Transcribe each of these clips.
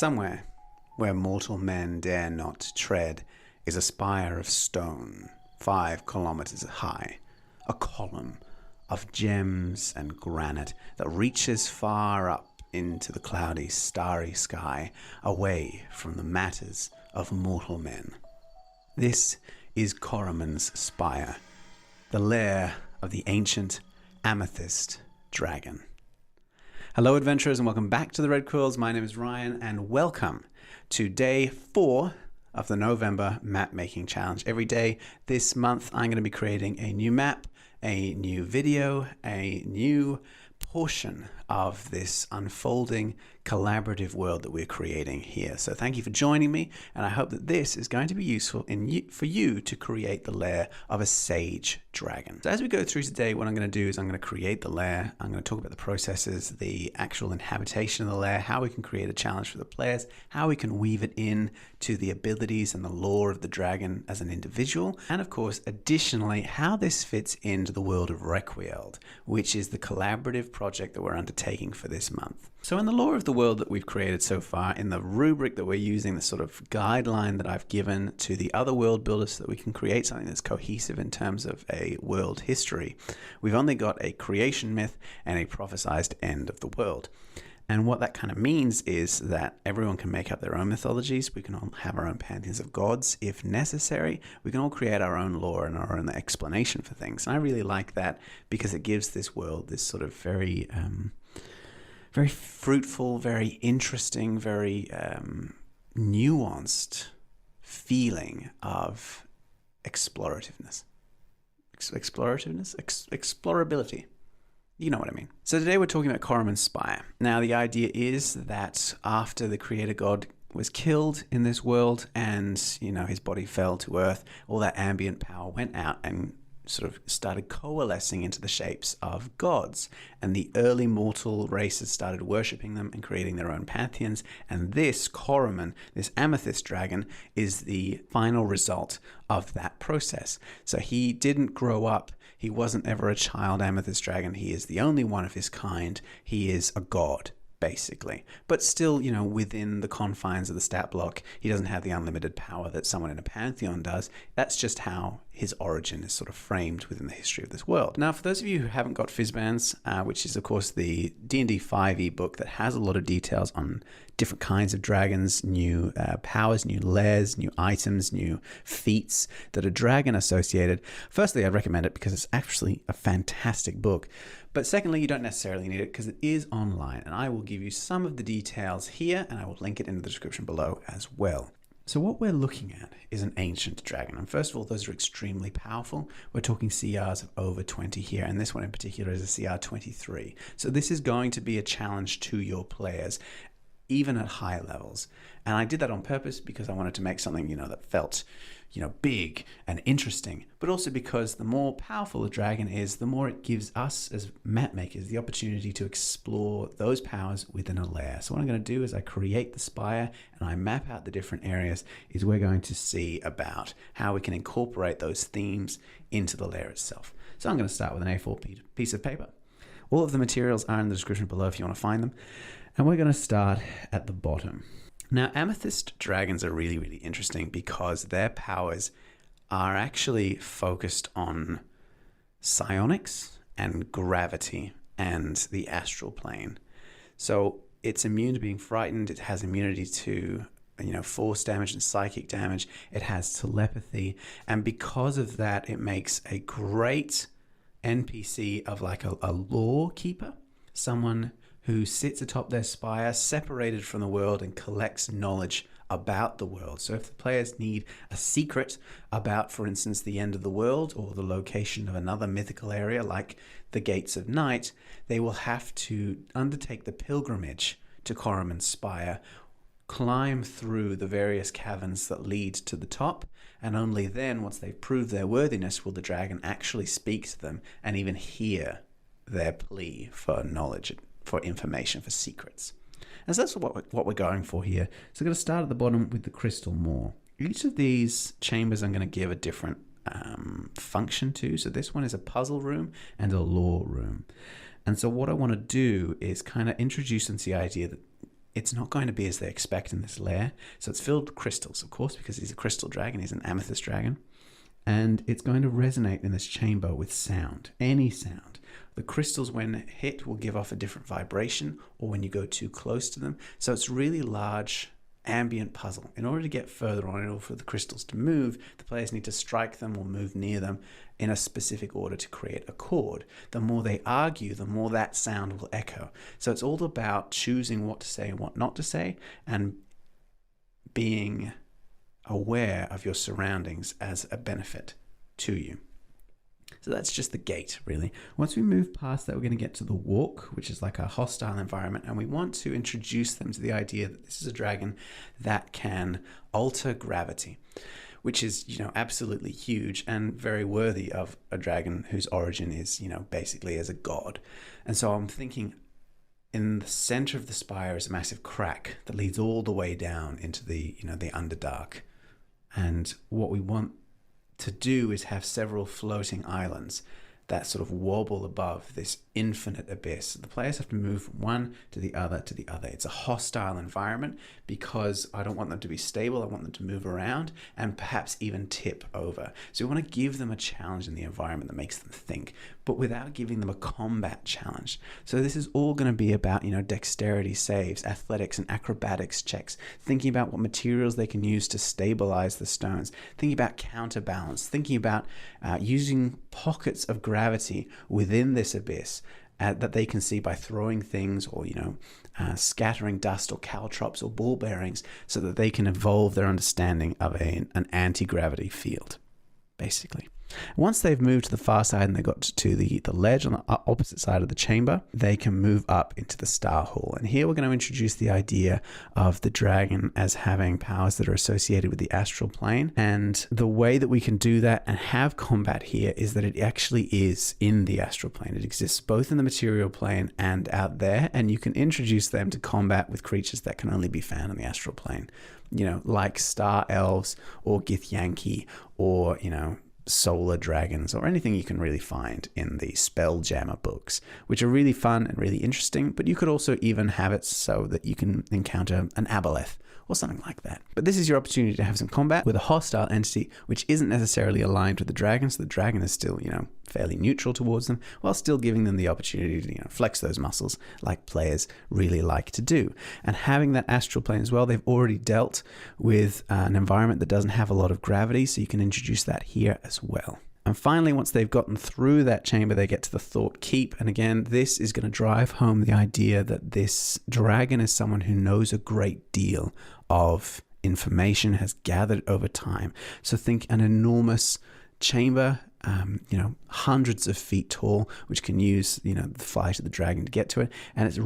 Somewhere where mortal men dare not tread is a spire of stone, 5 kilometers high, a column of gems and granite that reaches far up into the cloudy, starry sky, away from the matters of mortal men. This is Khoraman's Spire, the lair of the ancient Amythest dragon. Hello adventurers and welcome back to the Red Quills. My name is Ryan and welcome to day 4 of the November map making challenge. Every day this month I'm going to be creating a new map, a new video, a new portion of this unfolding collaborative world that we're creating here. So thank you for joining me, and I hope that this is going to be useful for you to create the lair of a sage dragon. So as we go through today, what I'm going to do is I'm going to create the lair. I'm going to talk about the processes, the actual inhabitation of the lair, how we can create a challenge for the players, how we can weave it in to the abilities and the lore of the dragon as an individual, and of course additionally how this fits into the world of Requield, which is the collaborative project that we're undertaking for this month. So in the lore of the world that we've created so far, in the rubric that we're using, the sort of guideline that I've given to the other world builders so that we can create something that's cohesive in terms of a world history, we've only got a creation myth and a prophesized end of the world. And what that kind of means is that everyone can make up their own mythologies. We can all have our own pantheons of gods if necessary. We can all create our own lore and our own explanation for things. And I really like that because it gives this world this sort of very fruitful, very interesting, very nuanced feeling of explorativeness. Explorability. You know what I mean. So today we're talking about Khoraman's Spire. Now the idea is that after the creator god was killed in this world and, you know, his body fell to earth, all that ambient power went out and sort of started coalescing into the shapes of gods. And the early mortal races started worshipping them and creating their own pantheons. And this Khoraman, this Amythest dragon, is the final result of that process. So he didn't grow up. He wasn't ever a child Amythest dragon. He is the only one of his kind. He is a god, basically. But still, you know, within the confines of the stat block, he doesn't have the unlimited power that someone in a pantheon does. That's just how his origin is sort of framed within the history of this world. Now, for those of you who haven't got Fizbans, which is, of course, the D&D 5e book that has a lot of details on different kinds of dragons, new powers, new lairs, new items, new feats that are dragon associated. Firstly, I'd recommend it because it's actually a fantastic book. But secondly, you don't necessarily need it because it is online, and I will give you some of the details here, and I will link it in the description below as well. So what we're looking at is an ancient dragon. And first of all, those are extremely powerful. We're talking CRs of over 20 here, and this one in particular is a CR 23. So this is going to be a challenge to your players, even at high levels. And I did that on purpose because I wanted to make something, you know, that felt, you know, big and interesting, but also because the more powerful a dragon is, the more it gives us as map makers the opportunity to explore those powers within a lair. So what I'm going to do is I create the spire and I map out the different areas. We're going to see about how we can incorporate those themes into the lair itself. So I'm going to start with an A4 piece of paper. All of the materials are in the description below if you want to find them. And we're going to start at the bottom. Now, Amythest dragons are really, really interesting because their powers are actually focused on psionics and gravity and the astral plane. So it's immune to being frightened. It has immunity to, you know, force damage and psychic damage. It has telepathy. And because of that, it makes a great NPC of like a lore keeper, someone who sits atop their spire, separated from the world, and collects knowledge about the world. So if the players need a secret about, for instance, the end of the world or the location of another mythical area like the Gates of Night, they will have to undertake the pilgrimage to Khoraman's Spire, climb through the various caverns that lead to the top, and only then, once they've proved their worthiness, will the dragon actually speak to them and even hear their plea for knowledge, for information, for secrets. And so that's what we're going for here. So I'm going to start at the bottom with the Crystal Maw. Each of these chambers I'm going to give a different function to. So this one is a puzzle room and a lore room. And so what I want to do is kind of introduce into the idea that it's not going to be as they expect in this lair. So it's filled with crystals, of course, because he's a crystal dragon, he's an amethyst dragon. And it's going to resonate in this chamber with sound, any sound. The crystals, when hit, will give off a different vibration, or when you go too close to them. So it's really large ambient puzzle. In order to get further on, in order for the crystals to move, the players need to strike them or move near them in a specific order to create a chord. The more they argue, the more that sound will echo. So it's all about choosing what to say and what not to say, and being aware of your surroundings as a benefit to you. So that's just the gate, really. Once we move past that, we're going to get to the walk, which is like a hostile environment, and we want to introduce them to the idea that this is a dragon that can alter gravity, which is, absolutely huge and very worthy of a dragon whose origin is, basically as a god. And so I'm thinking in the center of the spire is a massive crack that leads all the way down into the, the Underdark. And what we want to do is have several floating islands that sort of wobble above this infinite abyss. The players have to move from one to the other to the other. It's a hostile environment because I don't want them to be stable. I want them to move around and perhaps even tip over. So we want to give them a challenge in the environment that makes them think, but without giving them a combat challenge. So this is all going to be about, dexterity saves, athletics and acrobatics checks, thinking about what materials they can use to stabilize the stones, thinking about counterbalance, thinking about using pockets of gravity within this abyss that they can see by throwing things or, scattering dust or caltrops or ball bearings so that they can evolve their understanding of an anti-gravity field, basically. Once they've moved to the far side and they got to the ledge on the opposite side of the chamber, they can move up into the Star Hall. And here we're going to introduce the idea of the dragon as having powers that are associated with the astral plane. And the way that we can do that and have combat here is that it actually is in the astral plane. It exists both in the material plane and out there. And you can introduce them to combat with creatures that can only be found in the astral plane, like star elves or Githyanki or, solar dragons or anything you can really find in the Spelljammer books, which are really fun and really interesting. But you could also even have it so that you can encounter an aboleth or something like that. But this is your opportunity to have some combat with a hostile entity which isn't necessarily aligned with the dragon, so the dragon is still, fairly neutral towards them, while still giving them the opportunity to, flex those muscles like players really like to do. And having that astral plane as well, they've already dealt with an environment that doesn't have a lot of gravity, so you can introduce that here as well. And finally, once they've gotten through that chamber, they get to the Thoughtkeep. And again, this is going to drive home the idea that this dragon is someone who knows a great deal of information, has gathered over time. So think an enormous chamber, hundreds of feet tall, which can use, the flight of the dragon to get to it. And it's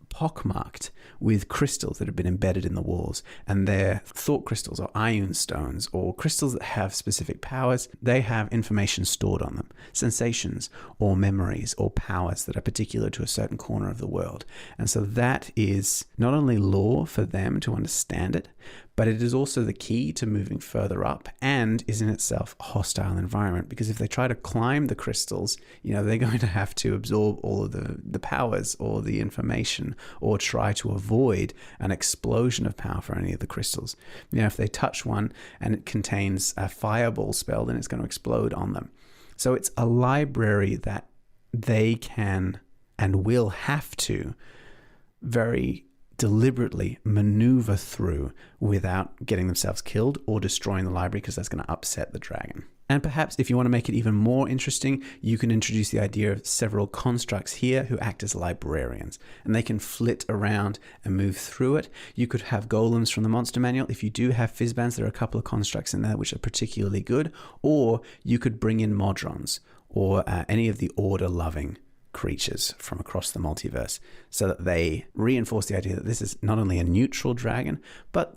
pockmarked with crystals that have been embedded in the walls, and they're thought crystals or ion stones or crystals that have specific powers. They have information stored on them, sensations or memories or powers that are particular to a certain corner of the world. And so that is not only lore for them to understand it, but it is also the key to moving further up and is in itself a hostile environment, because if they try to climb the crystals, they're going to have to absorb all of the powers or the information or try to avoid an explosion of power for any of the crystals. If they touch one and it contains a fireball spell, then it's going to explode on them. So it's a library that they can and will have to very deliberately maneuver through without getting themselves killed or destroying the library, because that's going to upset the dragon. And perhaps if you want to make it even more interesting, you can introduce the idea of several constructs here who act as librarians, and they can flit around and move through it. You could have golems from the monster manual. If you do have Fizzbands, there are a couple of constructs in there which are particularly good. Or you could bring in Modrons or any of the order-loving creatures from across the multiverse, so that they reinforce the idea that this is not only a neutral dragon, but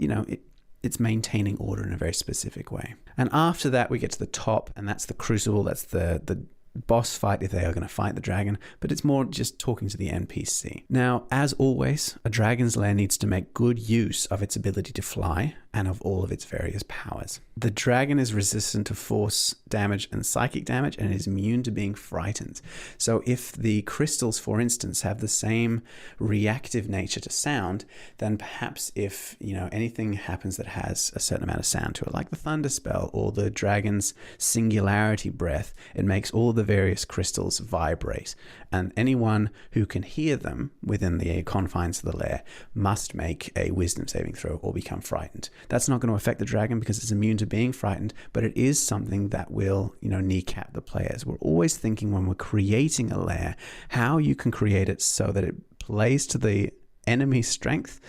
it's maintaining order in a very specific way. And after that, we get to the top, and that's the Crucible. That's the boss fight if they are going to fight the dragon, but it's more just talking to the NPC. Now, as always, a dragon's lair needs to make good use of its ability to fly, and of all of its various powers. The dragon is resistant to force damage and psychic damage, and is immune to being frightened. So if the crystals, for instance, have the same reactive nature to sound, then perhaps if, anything happens that has a certain amount of sound to it, like the thunder spell or the dragon's singularity breath, it makes all of the various crystals vibrate. And anyone who can hear them within the confines of the lair must make a wisdom saving throw or become frightened. That's not going to affect the dragon because it's immune to being frightened, but it is something that will, kneecap the players. We're always thinking when we're creating a lair, how you can create it so that it plays to the enemy's strength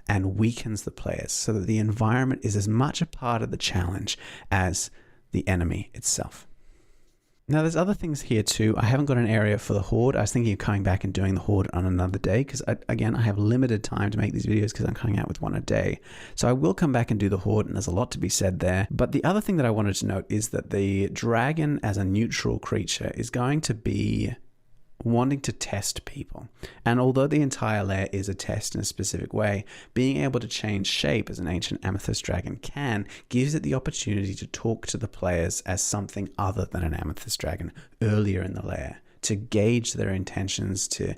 and weakens the players, so that the environment is as much a part of the challenge as the enemy itself. Now, there's other things here too. I haven't got an area for the Hoard. I was thinking of coming back and doing the Hoard on another day because, again, I have limited time to make these videos because I'm coming out with one a day. So I will come back and do the Hoard, and there's a lot to be said there. But the other thing that I wanted to note is that the dragon as a neutral creature is going to be wanting to test people. And although the entire lair is a test in a specific way, being able to change shape as an ancient Amythest dragon gives it the opportunity to talk to the players as something other than an Amythest dragon earlier in the lair, to gauge their intentions, to,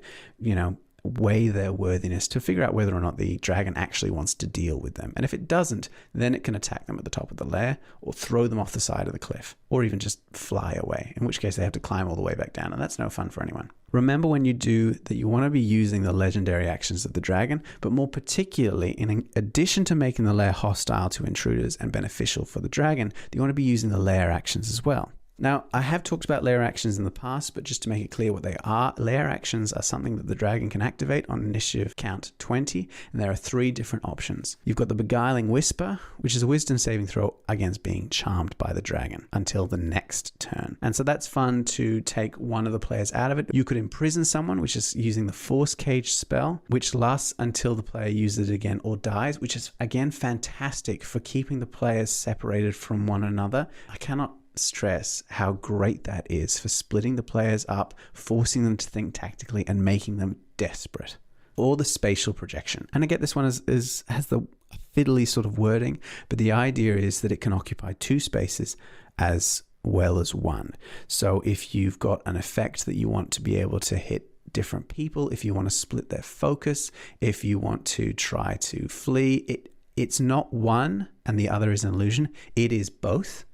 weigh their worthiness, to figure out whether or not the dragon actually wants to deal with them. And if it doesn't, then it can attack them at the top of the lair, or throw them off the side of the cliff, or even just fly away, in which case they have to climb all the way back down, and that's no fun for anyone. Remember when you do that you want to be using the legendary actions of the dragon, but more particularly, in addition to making the lair hostile to intruders and beneficial for the dragon, you want to be using the lair actions as well. Now, I have talked about lair actions in the past, but just to make it clear what they are, lair actions are something that the dragon can activate on initiative count 20, and there are 3 different options. You've got the Beguiling Whisper, which is a wisdom saving throw against being charmed by the dragon until the next turn. And so that's fun to take one of the players out of it. You could imprison someone, which is using the Force Cage spell, which lasts until the player uses it again or dies, which is, again, fantastic for keeping the players separated from one another. I cannot stress how great that is for splitting the players up, forcing them to think tactically, and making them desperate. Or the spatial projection. And I get this one has the fiddly sort of wording, but the idea is that it can occupy 2 spaces as well as 1. So if you've got an effect that you want to be able to hit different people, if you want to split their focus, if you want to try to flee, it's not one and the other is an illusion. It is both.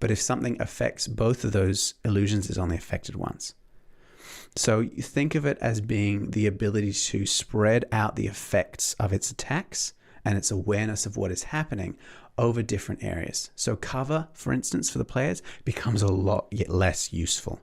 But if something affects both of those illusions, it's only affected once. So you think of it as being the ability to spread out the effects of its attacks and its awareness of what is happening over different areas. So cover, for instance, for the players becomes a lot less useful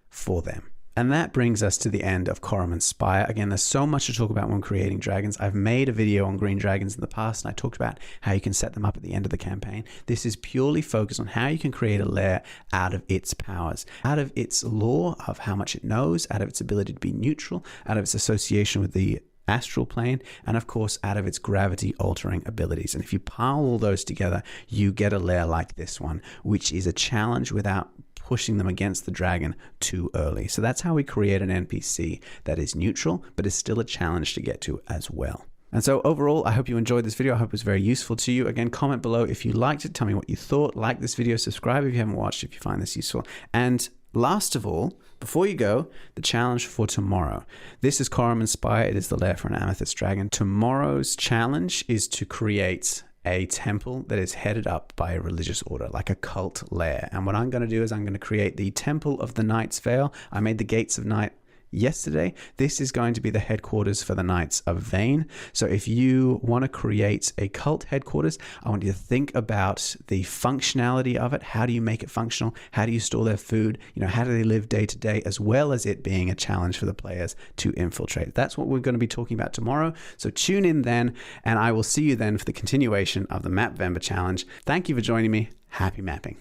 for them. And that brings us to the end of Khoraman's Spire. Again, there's so much to talk about when creating dragons. I've made a video on green dragons in the past, and I talked about how you can set them up at the end of the campaign. This is purely focused on how you can create a lair out of its powers, out of its lore of how much it knows, out of its ability to be neutral, out of its association with the astral plane, and of course out of its gravity altering abilities. And if you pile all those together, you get a lair like this one, which is a challenge without pushing them against the dragon too early. So that's how we create an NPC that is neutral, but is still a challenge to get to as well. And so overall, I hope you enjoyed this video. I hope it was very useful to you. Again, comment below if you liked it. Tell me what you thought. Like this video, subscribe if you haven't watched, if you find this useful. And last of all, before you go, the challenge for tomorrow. This is Khoraman's Spire. It is the lair for an Amythest dragon. Tomorrow's challenge is to create a temple that is headed up by a religious order, like a cult lair. And what I'm going to do is I'm going to create the Temple of the Knight's Vale. I made the Gates of Night yesterday. This is going to be the headquarters for the Knights of Vane. So if you want to create a cult headquarters, I want you to think about the functionality of it. How do you make it functional? How do you store their food? How do they live day to day, as well as it being a challenge for the players to infiltrate? That's what we're going to be talking about tomorrow. So tune in then, and I will see you then for the continuation of the Map Vember challenge. Thank you for joining me. Happy mapping.